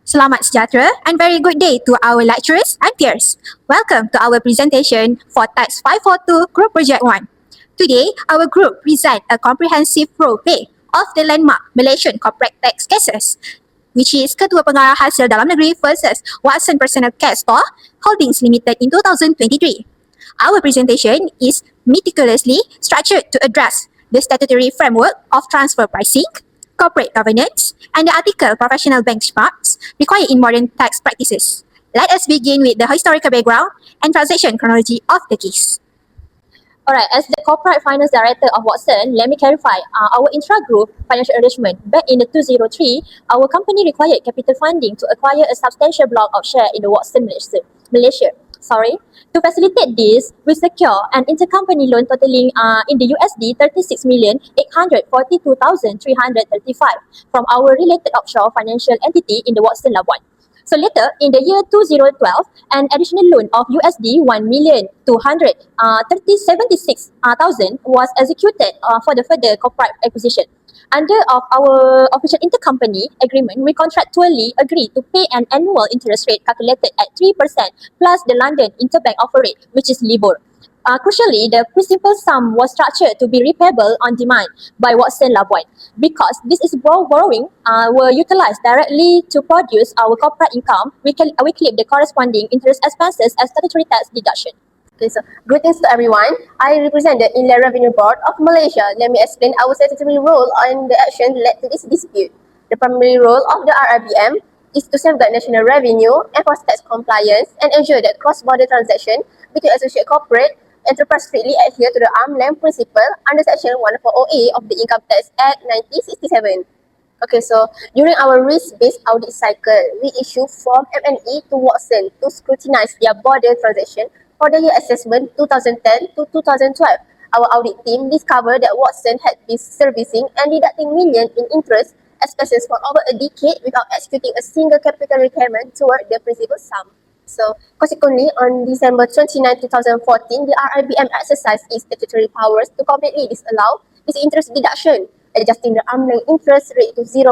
Selamat sejahtera and very good day to our lecturers and peers. Welcome to our presentation for TAX542 Group Project 1. Today, our group present a comprehensive role-play of the landmark Malaysian corporate tax cases, which is Ketua Pengarah Hasil Dalam Negeri versus Watson Personal Care Store Holdings Limited in 2023. Our presentation is meticulously structured to address the statutory framework of transfer pricing, corporate governance, and the article professional benchmarks required in modern tax practices. Let us begin with the historical background and transaction chronology of the case. Alright, as the Corporate Finance Director of Watson, let me clarify our intra-group financial arrangement. Back in the 2003, our company required capital funding to acquire a substantial block of share in the Watson Malaysia. To facilitate this, we secure an intercompany loan totaling in the USD 36,842,335 from our related offshore financial entity in the Watson Labuan. So later, in the year 2012, an additional loan of USD 1,236,000 was executed for the further corporate acquisition. Under of our official intercompany agreement, we contractually agreed to pay an annual interest rate calculated at 3% plus the London interbank offer rate, which is LIBOR. Crucially, the principal sum was structured to be repayable on demand by Watson Labuan because this is borrowing were utilized directly to produce our corporate income. We clip the corresponding interest expenses as statutory tax deduction. Okay, so greetings to everyone. I represent the Inland Revenue Board of Malaysia. Let me explain our statutory role on the action led to this dispute. The primary role of the RRBM is to safeguard national revenue, enforce tax compliance, and ensure that cross-border transactions between associate corporate enterprise strictly adhere to the arm's length principle under Section 140A of the Income Tax Act 1967. Okay, so during our risk-based audit cycle, we issue Form M&E to Watson to scrutinize their border transaction for the year assessment 2010 to 2012. Our audit team discovered that Watson had been servicing and deducting millions in interest expenses for over a decade without executing a single capital repayment toward the principal sum. So, consequently, on December 29, 2014, the RIBM exercised its statutory powers to completely disallow this interest deduction, adjusting the arm's length interest rate to 0%.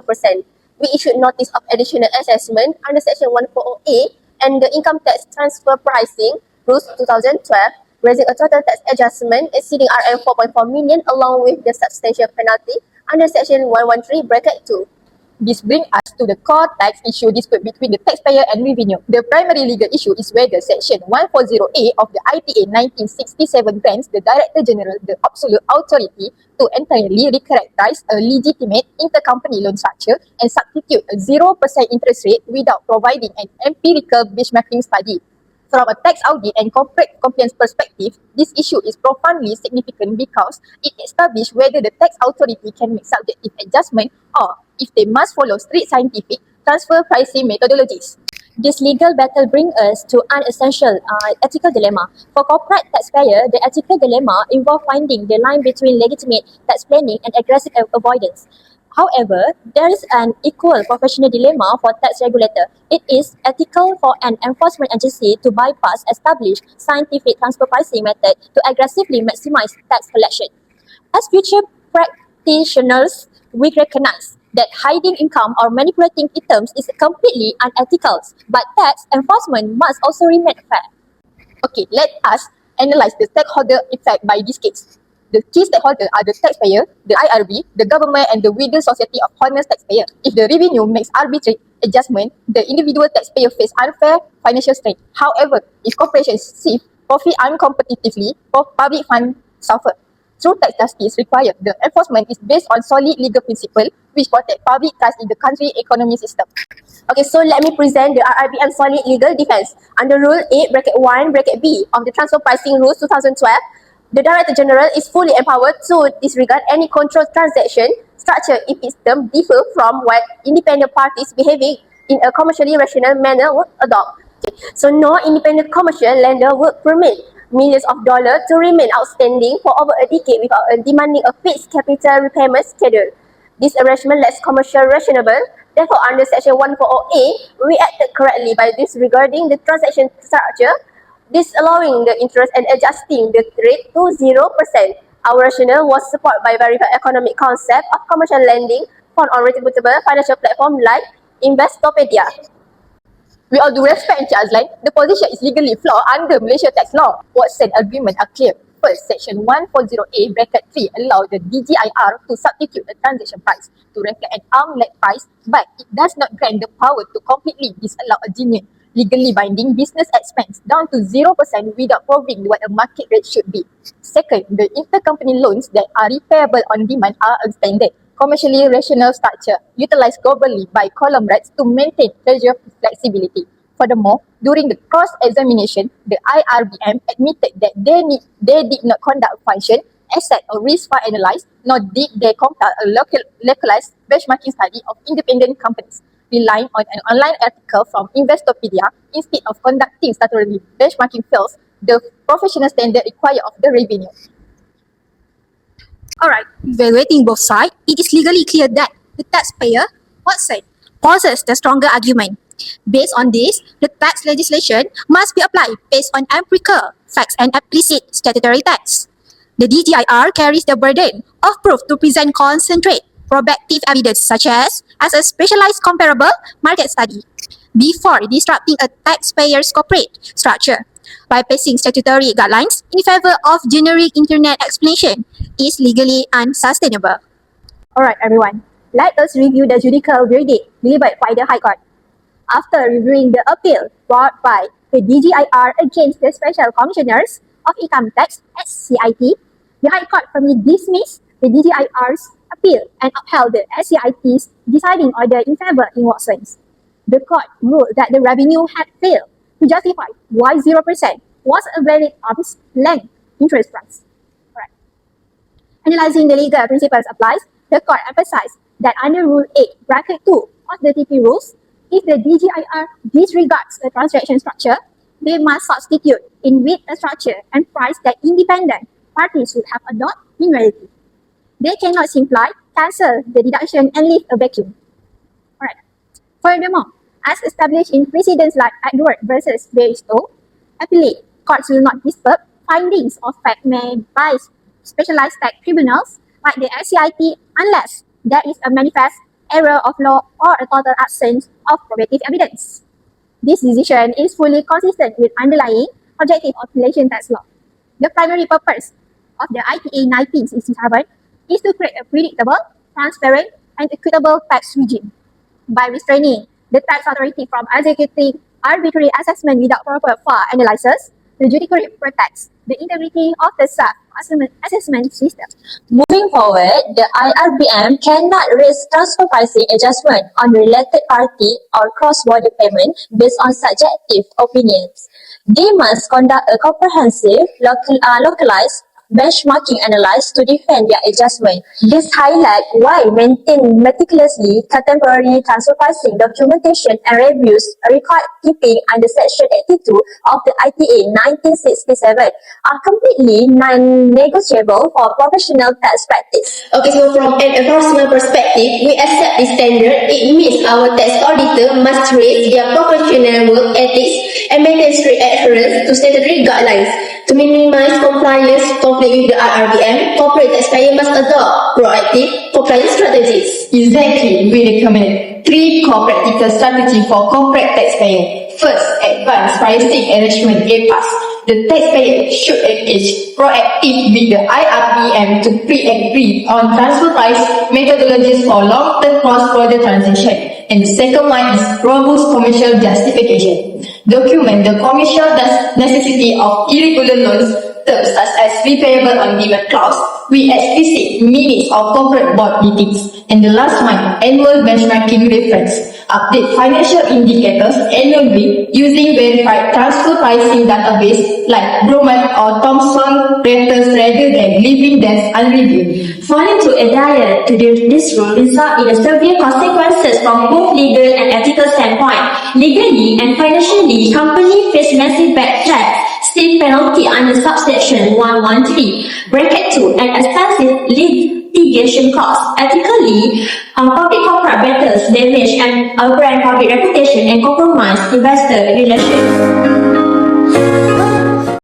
We issued notice of additional assessment under Section 140A and the Income Tax Transfer Pricing Rules 2012, raising a total tax adjustment exceeding RM 4.4 million along with the substantial penalty under Section 113(2). This brings us to the core tax issue dispute between the taxpayer and revenue. The primary legal issue is whether Section 140A of the ITA 1967 grants the Director General the absolute authority to entirely recharacterize a legitimate intercompany loan structure and substitute a 0% interest rate without providing an empirical benchmarking study. From a tax audit and corporate compliance perspective, this issue is profoundly significant because it establishes whether the tax authority can make subjective adjustment or if they must follow strict scientific transfer pricing methodologies. This legal battle brings us to an essential ethical dilemma. For corporate taxpayer, the ethical dilemma involves finding the line between legitimate tax planning and aggressive avoidance. However, there is an equal professional dilemma for tax regulator. It is ethical for an enforcement agency to bypass established scientific transfer pricing method to aggressively maximize tax collection. As future practitioners, we recognize that hiding income or manipulating items is completely unethical, but tax enforcement must also remain fair. Okay, let us analyze the stakeholder effect by this case. The key stakeholders are the taxpayer, the IRB, the government, and the wider society of honest taxpayer. If the revenue makes arbitrary adjustment, the individual taxpayer face unfair financial strain. However, if corporations sift profit uncompetitively, public funds suffer. True tax justice required, the enforcement is based on solid legal principle which protect public trust in the country economy system. Okay, so let me present the RIBM solid legal defense. Under Rule 8(1)(b) of the Transfer Pricing Rules 2012, the Director General is fully empowered to disregard any controlled transaction structure if its terms differ from what independent parties behaving in a commercially rational manner would adopt. Okay. So no independent commercial lender would permit millions of dollars to remain outstanding for over a decade without demanding a fixed capital repayment schedule. This arrangement less commercial rationable. Therefore, under Section 140A, we acted correctly by disregarding the transaction structure, disallowing the interest and adjusting the rate to 0%. Our rationale was supported by verified economic concept of commercial lending found on reputable financial platform like Investopedia. With all due respect, Encik Azlan, the position is legally flawed under Malaysia tax law. Watson agreement are clear. First, Section 140A bracket 3 allow the DGIR to substitute the transaction price to reflect an arm-length price, but it does not grant the power to completely disallow a genuine, legally binding business expense down to 0% without proving what a market rate should be. Second, the intercompany loans that are repayable on demand are a standard, commercially rational structure utilized globally by conglomerates to maintain treasury flexibility. Furthermore, during the cross-examination, the IRBM admitted that they did not conduct function, asset or risk file analysis, nor did they compile a localized benchmarking study of independent companies, relying on an online article from Investopedia instead of conducting statutory benchmarking fails the professional standard required of the revenue. Alright, evaluating both sides, it is legally clear that the taxpayer, Watson, possesses the stronger argument. Based on this, the tax legislation must be applied based on empirical facts and explicit statutory text. The DGIR carries the burden of proof to present concentrate, probative evidence such as a specialized comparable market study before disrupting a taxpayer's corporate structure. Bypassing statutory guidelines in favor of generic internet explanation is legally unsustainable. Alright everyone, let us review the judicial verdict delivered by the High Court. After reviewing the appeal brought by the DGIR against the Special Commissioners of Income Tax (SCIT), the High Court firmly dismissed the DGIR's appeal and upheld the SCIT's deciding order in favor in Watson's. The court ruled that the revenue had failed to justify why 0% was a valid arm's length interest price. Right. Analyzing the legal principles applies, the court emphasized that under Rule 8, bracket 2 of the TP rules, if the DGIR disregards the transaction structure, they must substitute in with a structure and price that independent parties would have adopted in reality. They cannot simply cancel the deduction and leave a vacuum. Alright. Furthermore, as established in precedents like Edward versus Baristo, appellate courts will not disturb findings of fact made by specialized tax tribunals like the SCIT unless there is a manifest error of law or a total absence of probative evidence. This decision is fully consistent with underlying objective of Malaysian tax law. The primary purpose of the ITA 1967 is to create a predictable, transparent, and equitable tax regime. By restraining the tax authority from executing arbitrary assessment without proper FAR analysis, the judiciary protects the integrity of the assessment system. Moving forward, the IRBM cannot raise transfer pricing adjustment on related party or cross-border payment based on subjective opinions. They must conduct a comprehensive, localized benchmarking analysis to defend their adjustment. This highlights why maintaining meticulously contemporary transfer pricing documentation and reviews record keeping under Section 82 of the ITA 1967 are completely non-negotiable for professional tax practice. Okay, so from an enforcement perspective, we accept this standard. It means our tax auditor must raise their professional work ethics and maintain strict adherence to statutory guidelines. To minimize compliance conflict with the IRBM, corporate taxpayers must adopt proactive compliance strategies. Exactly, we recommend 3 core practical strategies for corporate taxpayer. First, advanced pricing arrangement (APAS). The taxpayer should engage proactive with the IRBM to pre-agree on transfer price methodologies for long-term cross-border transaction. And the second one is robust commercial justification. Document the commercial necessity of irregular loans terms such as repayable on demand clause with explicit minutes of corporate board meetings. And the last one, annual benchmarking reference. Update financial indicators annually using verified transfer pricing database like Broman or Thomson Reuters rather than leaving them unreviewed. Falling to adhere to this rule result in a severe consequences from both legal and ethical standpoint. Legally and financially, company face massive bad tax, state penalty under subsection 113, bracket 2, and expensive litigation costs. Ethically, public corporate battles damage and brand public reputation and compromise investor relations.